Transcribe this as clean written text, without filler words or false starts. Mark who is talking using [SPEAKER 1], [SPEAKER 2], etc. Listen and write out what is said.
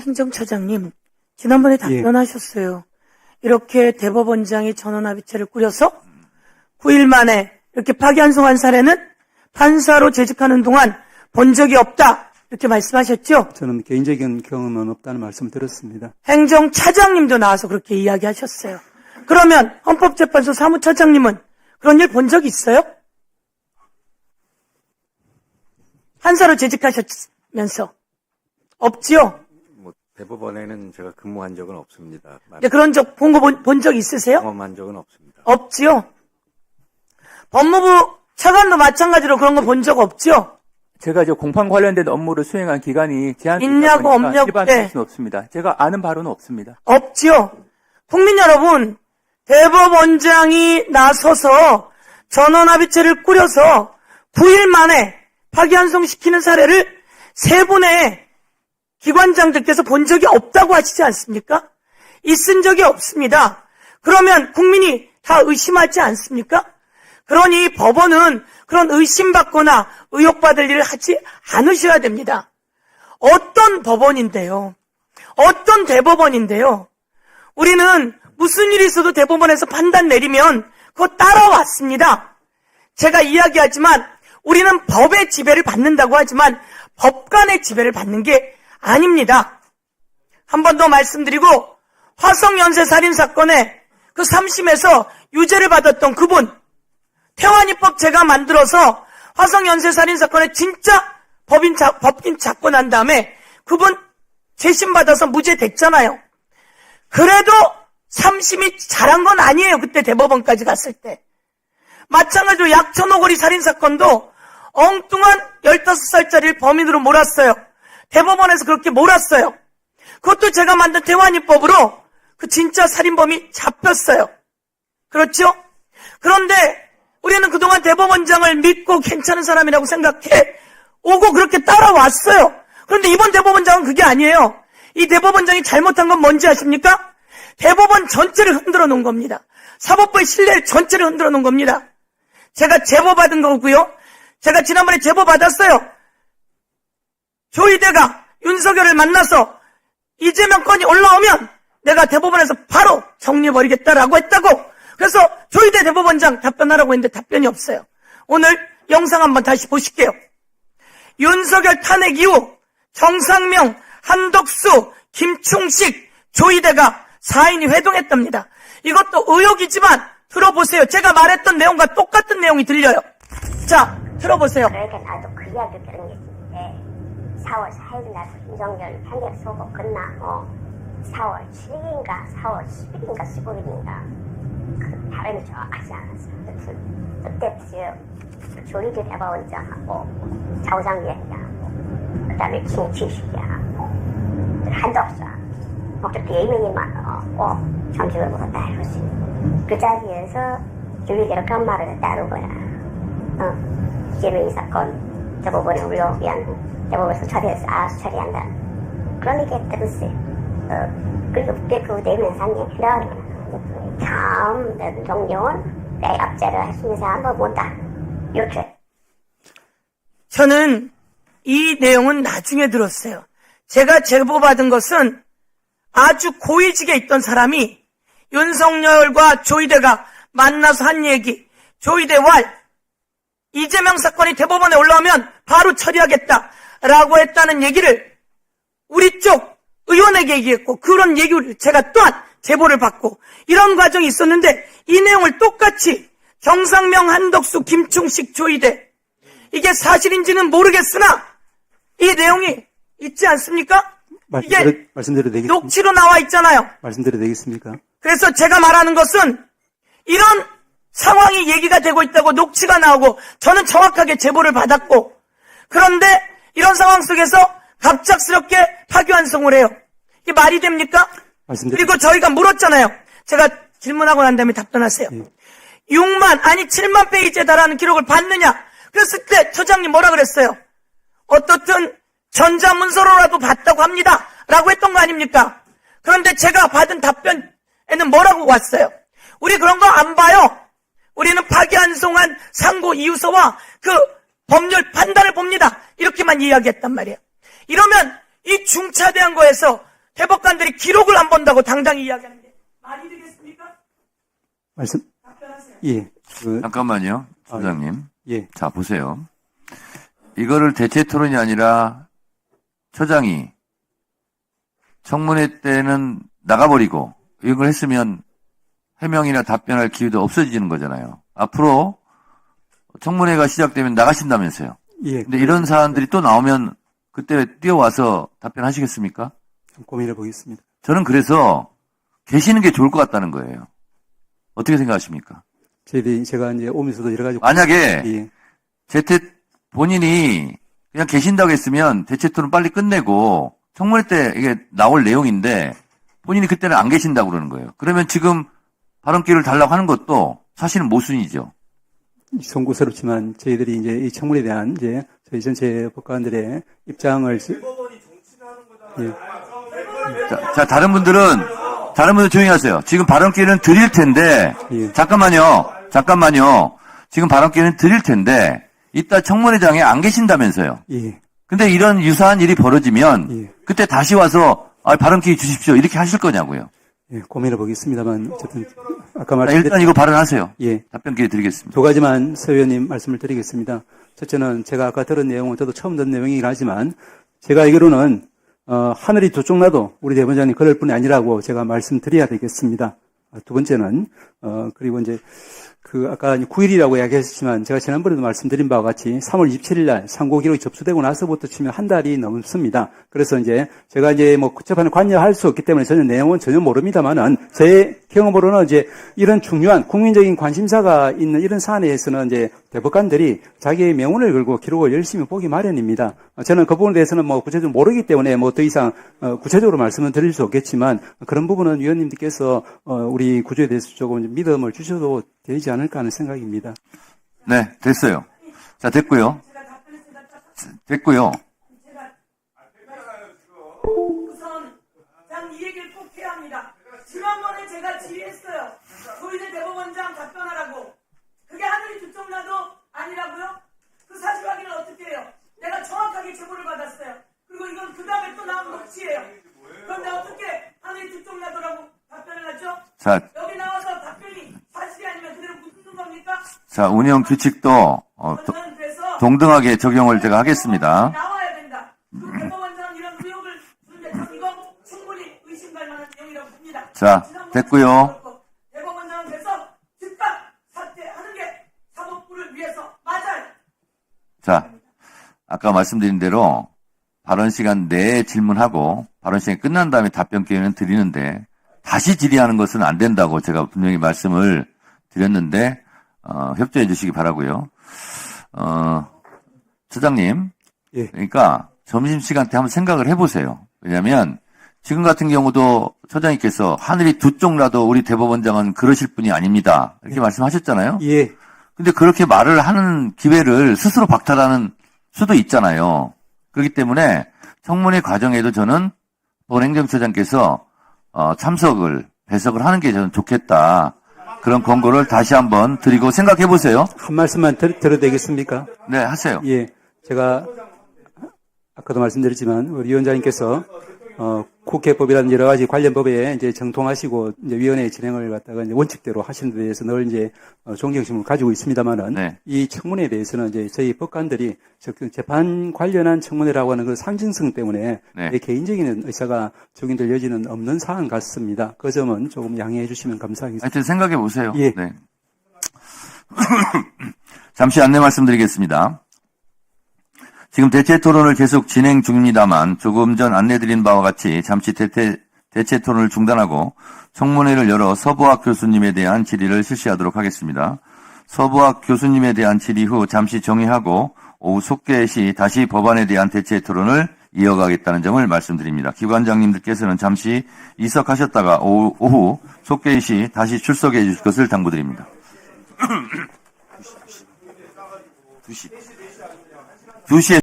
[SPEAKER 1] 행정처장님, 지난번에 답변하셨어요. 이렇게 대법원장이 전원합의체를 꾸려서 9일 만에 이렇게 파기환송한 사례는 판사로 재직하는 동안 본 적이 없다. 이렇게 말씀하셨죠?
[SPEAKER 2] 저는 개인적인 경험은 없다는 말씀 드렸습니다.
[SPEAKER 1] 행정차장님도 나와서 그렇게 이야기하셨어요. 그러면 헌법재판소 사무처장님은 그런 일 본 적 있어요? 판사로 재직하셨면서. 없지요?
[SPEAKER 3] 대법원에는 제가 근무한 적은 없습니다.
[SPEAKER 1] 그런 적, 본 적 있으세요?
[SPEAKER 3] 경험한 적은 없습니다.
[SPEAKER 1] 없지요? 법무부 차관도 마찬가지로 그런 거 본 적 없지요?
[SPEAKER 4] 제가 공판 관련된 업무를 수행한 기간이
[SPEAKER 1] 있냐고 없냐고
[SPEAKER 4] 일반할 수는 없습니다. 제가 아는 바로는 없습니다.
[SPEAKER 1] 없지요? 국민 여러분, 대법원장이 나서서 전원합의체를 꾸려서 9일 만에 파기환송시키는 사례를 세 분의 기관장들께서 본 적이 없다고 하시지 않습니까? 있은 적이 없습니다. 그러면 국민이 다 의심하지 않습니까? 그러니 법원은 그런 의심받거나 의혹받을 일을 하지 않으셔야 됩니다. 어떤 법원인데요? 어떤 대법원인데요? 우리는 무슨 일이 있어도 대법원에서 판단 내리면 그거 따라왔습니다. 제가 이야기하지만 우리는 법의 지배를 받는다고 하지만 법관의 지배를 받는 게 아닙니다. 한 번 더 말씀드리고, 화성연쇄살인사건에 그 3심에서 유죄를 받았던 그분, 태완이법 제가 만들어서 화성연쇄살인사건에 진짜 법인 잡고 난 다음에 그분 재심 받아서 무죄 됐잖아요. 그래도 3심이 잘한 건 아니에요. 그때 대법원까지 갔을 때. 마찬가지로 약천오거리 살인사건도 엉뚱한 15살짜리를 범인으로 몰았어요. 대법원에서 그렇게 몰았어요. 그것도 제가 만든 태완이법으로 그 진짜 살인범이 잡혔어요. 그렇죠? 그런데 우리는 그동안 대법원장을 믿고 괜찮은 사람이라고 생각해 오고 그렇게 따라왔어요. 그런데 이번 대법원장은 그게 아니에요. 이 대법원장이 잘못한 건 뭔지 아십니까? 대법원 전체를 흔들어 놓은 겁니다. 사법부의 신뢰 전체를 흔들어 놓은 겁니다. 제가 제보 받은 거고요. 제가 지난번에 제보 받았어요. 조희대가 윤석열을 만나서 이재명 건이 올라오면 내가 대법원에서 바로 정리해버리겠다라고 했다고. 그래서 조희대 대법원장 답변하라고 했는데 답변이 없어요. 오늘 영상 한번 다시 보실게요. 윤석열 탄핵 이후 정상명, 한덕수, 김충식, 조희대가 4인이 회동했답니다. 이것도 의혹이지만 들어보세요. 제가 말했던 내용과 똑같은 내용이 들려요. 자, 들어보세요.
[SPEAKER 5] 그러니까 나도 그 이야기 들은 게 있는데 4월 4일 날 윤석열 판결 선고 끝나고 4월 7일인가 4월 10일인가 15일인가 그 발음이 정확하지 않았어요. 그때 조희대 대법원장하고 자우장위원장하고 그 다음에 김치식이하고 한덕수하고 그렇게 4명이 정식으로 따르고 그 자리에서 조희대로 그런 말을 했다는 거야. 이재명이 사건 대법원에 올라오면 대법원에서 처리해서 알아서 처리한다. 그런 얘기 했다면서요. 그리고 그 4명 상에 해당하는 다음 대통령은 내 압제를 할 수 있는 사람은 못다. 이렇게.
[SPEAKER 1] 저는 이 내용은 나중에 들었어요. 제가 제보받은 것은 아주 고위직에 있던 사람이 윤석열과 조희대가 만나서 한 얘기, 조희대 왈, 이재명 사건이 대법원에 올라오면 바로 처리하겠다라고 했다는 얘기를 우리 쪽 의원에게 얘기했고, 그런 얘기를 제가 또한 제보를 받고 이런 과정이 있었는데 이 내용을 똑같이 정상명, 한덕수, 김충식, 조희대, 이게 사실인지는 모르겠으나 이 내용이 있지 않습니까? 이게
[SPEAKER 2] 말씀드려도 되겠습니까?
[SPEAKER 1] 녹취로 나와 있잖아요.
[SPEAKER 2] 말씀드려도 되겠습니까?
[SPEAKER 1] 그래서 제가 말하는 것은 이런 상황이 얘기가 되고 있다고 녹취가 나오고 저는 정확하게 제보를 받았고, 그런데 이런 상황 속에서 갑작스럽게 파기환송을 해요. 이게 말이 됩니까? 그리고 저희가 물었잖아요. 제가 질문하고 난 다음에 답변하세요. 7만 페이지에 달하는 기록을 봤느냐? 그랬을 때 처장님 뭐라 그랬어요? 어떻든 전자문서로라도 봤다고 합니다 라고 했던 거 아닙니까? 그런데 제가 받은 답변에는 뭐라고 왔어요? 우리 그런 거 안 봐요. 우리는 파기환송한 상고 이유서와 그 법률 판단을 봅니다. 이렇게만 이야기했단 말이에요. 이러면 이 중차대한 거에서 대법관들이 기록을 안 본다고 당당히 이야기하는데 말이 되겠습니까?
[SPEAKER 2] 말씀,
[SPEAKER 1] 답변하세요.
[SPEAKER 2] 예.
[SPEAKER 6] 잠깐만요, 소장님.
[SPEAKER 2] 예.
[SPEAKER 6] 자, 보세요. 이거를 대체 토론이 아니라 처장이 청문회 때는 나가버리고 이걸 했으면 해명이나 답변할 기회도 없어지는 거잖아요. 앞으로 청문회가 시작되면 나가신다면서요.
[SPEAKER 2] 예.
[SPEAKER 6] 근데 이런 사안들이 또 나오면 그때 뛰어와서 답변하시겠습니까?
[SPEAKER 2] 좀 고민해 보겠습니다.
[SPEAKER 6] 저는 그래서 계시는 게 좋을 것 같다는 거예요. 어떻게 생각하십니까?
[SPEAKER 2] 제가 이제 오면서도 여러 가지.
[SPEAKER 6] 만약에
[SPEAKER 2] 예.
[SPEAKER 6] 본인이 그냥 계신다고 했으면 대체 토론 빨리 끝내고 청문회 때 이게 나올 내용인데 본인이 그때는 안 계신다고 그러는 거예요. 그러면 지금 발언 기회를 달라고 하는 것도 사실은 모순이죠.
[SPEAKER 2] 송구스럽지만 저희들이 이제 이 청문회에 대한 이제 저희 전체 법관들의 입장을 예.
[SPEAKER 6] 자, 다른 분들은 조용히 하세요. 지금 발언 기회는 드릴 텐데,
[SPEAKER 2] 예.
[SPEAKER 6] 잠깐만요. 지금 발언 기회는 드릴 텐데, 이따 청문회장에 안 계신다면서요.
[SPEAKER 2] 예.
[SPEAKER 6] 근데 이런 유사한 일이 벌어지면,
[SPEAKER 2] 예.
[SPEAKER 6] 그때 다시 와서, 발언 기회 주십시오. 이렇게 하실 거냐고요.
[SPEAKER 2] 예, 고민해 보겠습니다만 어쨌든 아까
[SPEAKER 6] 자,
[SPEAKER 2] 말씀드린
[SPEAKER 6] 일단 이거 발언하세요.
[SPEAKER 2] 예.
[SPEAKER 6] 답변 기회 드리겠습니다.
[SPEAKER 2] 두 가지만 서 의원님 말씀을 드리겠습니다. 첫째는 제가 아까 들은 내용은 저도 처음 듣는 내용이긴 하지만 제가 알기로는 하늘이 두 쪽 나도 우리 대법원장님 그럴 뿐이 아니라고 제가 말씀드려야 되겠습니다. 두 번째는 그리고 이제 아까 9일이라고 이야기하셨지만 제가 지난번에도 말씀드린 바와 같이 3월 27일 날 상고 기록이 접수되고 나서부터 치면 한 달이 넘습니다. 그래서 이제 제가 이제 뭐 재판에 관여할 수 없기 때문에 저는 내용은 전혀 모릅니다만은 제 경험으로는 이제 이런 중요한 국민적인 관심사가 있는 이런 사안에서는 이제 대법관들이 자기의 명운을 걸고 기록을 열심히 보기 마련입니다. 저는 그 부분에 대해서는 뭐 구체적으로 모르기 때문에 뭐 더 이상 구체적으로 말씀은 드릴 수 없겠지만 그런 부분은 위원님들께서 우리 구조에 대해서 조금 믿음을 주셔도 되지 않을까 하는 생각입니다.
[SPEAKER 6] 네, 됐어요. 자, 됐고요.
[SPEAKER 1] 우선 난 이 얘기를 꼭 해야 합니다. 지난번에 제가 질의했어요. 조희대 대법원장 답변하라고. 그게 하늘이 두 쪽 나도 아니라고요? 그 사실 확인을 어떻게 해요? 내가 정확하게 제보를 받았어요. 그리고 이건 그 다음에 또 나온 녹취예요. 그런데 어떻게 하늘이 두 쪽 나도라고 답변을 하죠?
[SPEAKER 6] 자,
[SPEAKER 1] 여기 나와서 답변이 사실이 아니면 그대로 묻는 겁니까?
[SPEAKER 6] 자, 운영 규칙도
[SPEAKER 1] 저는 그래서
[SPEAKER 6] 동등하게 적용을 제가 하겠습니다.
[SPEAKER 1] 나와야 된다. 그 대법원장 이런 의혹을 주는데 전 이거 충분히 의심갈 만한 내용이라고 봅니다.
[SPEAKER 6] 자, 됐고요.
[SPEAKER 1] 대법원장은 그래서 즉각 사퇴하는 게 사법부를 위해서 맞아요.
[SPEAKER 6] 자, 아까 말씀드린 대로 발언 시간 내에 질문하고 발언 시간이 끝난 다음에 답변 기회는 드리는데 다시 질의하는 것은 안 된다고 제가 분명히 말씀을 드렸는데 협조해 주시기 바라고요. 처장님,
[SPEAKER 2] 예.
[SPEAKER 6] 그러니까 점심시간 때 한번 생각을 해보세요. 왜냐하면 지금 같은 경우도 처장님께서 하늘이 두 쪽 나도 우리 대법원장은 그러실 분이 아닙니다. 이렇게 말씀하셨잖아요.
[SPEAKER 2] 예.
[SPEAKER 6] 근데 그렇게 말을 하는 기회를 스스로 박탈하는 수도 있잖아요. 그렇기 때문에 청문회 과정에도 저는 법원행정처장께서 배석을 하는 게 저는 좋겠다. 그런 권고를 다시 한번 드리고 생각해 보세요.
[SPEAKER 2] 한 말씀만 드려도 되겠습니까?
[SPEAKER 6] 네, 하세요.
[SPEAKER 2] 예. 제가 아까도 말씀드렸지만 우리 위원장님께서 국회법이라는 여러 가지 관련 법에 이제 정통하시고 이제 위원회 진행을 갖다가 이제 원칙대로 하시는 데 대해서 늘 이제 존경심을 가지고 있습니다만은
[SPEAKER 6] 네.
[SPEAKER 2] 이 청문회에 대해서는 이제 저희 법관들이 재판 관련한 청문회라고 하는 그 상징성 때문에
[SPEAKER 6] 네.
[SPEAKER 2] 내 개인적인 의사가 적용될 여지는 없는 사안 같습니다. 그 점은 조금 양해해 주시면 감사하겠습니다.
[SPEAKER 6] 하여튼 생각해 보세요.
[SPEAKER 2] 예.
[SPEAKER 6] 네. 잠시 안내 말씀드리겠습니다. 지금 대체 토론을 계속 진행 중입니다만 조금 전 안내드린 바와 같이 잠시 대체 토론을 중단하고 청문회를 열어 서부학 교수님에 대한 질의를 실시하도록 하겠습니다. 서부학 교수님에 대한 질의 후 잠시 정의하고 오후 속개 시 다시 법안에 대한 대체 토론을 이어가겠다는 점을 말씀드립니다. 기관장님들께서는 잠시 이석하셨다가 오후 속개 시 다시 출석해 주실 것을 당부드립니다. 2시에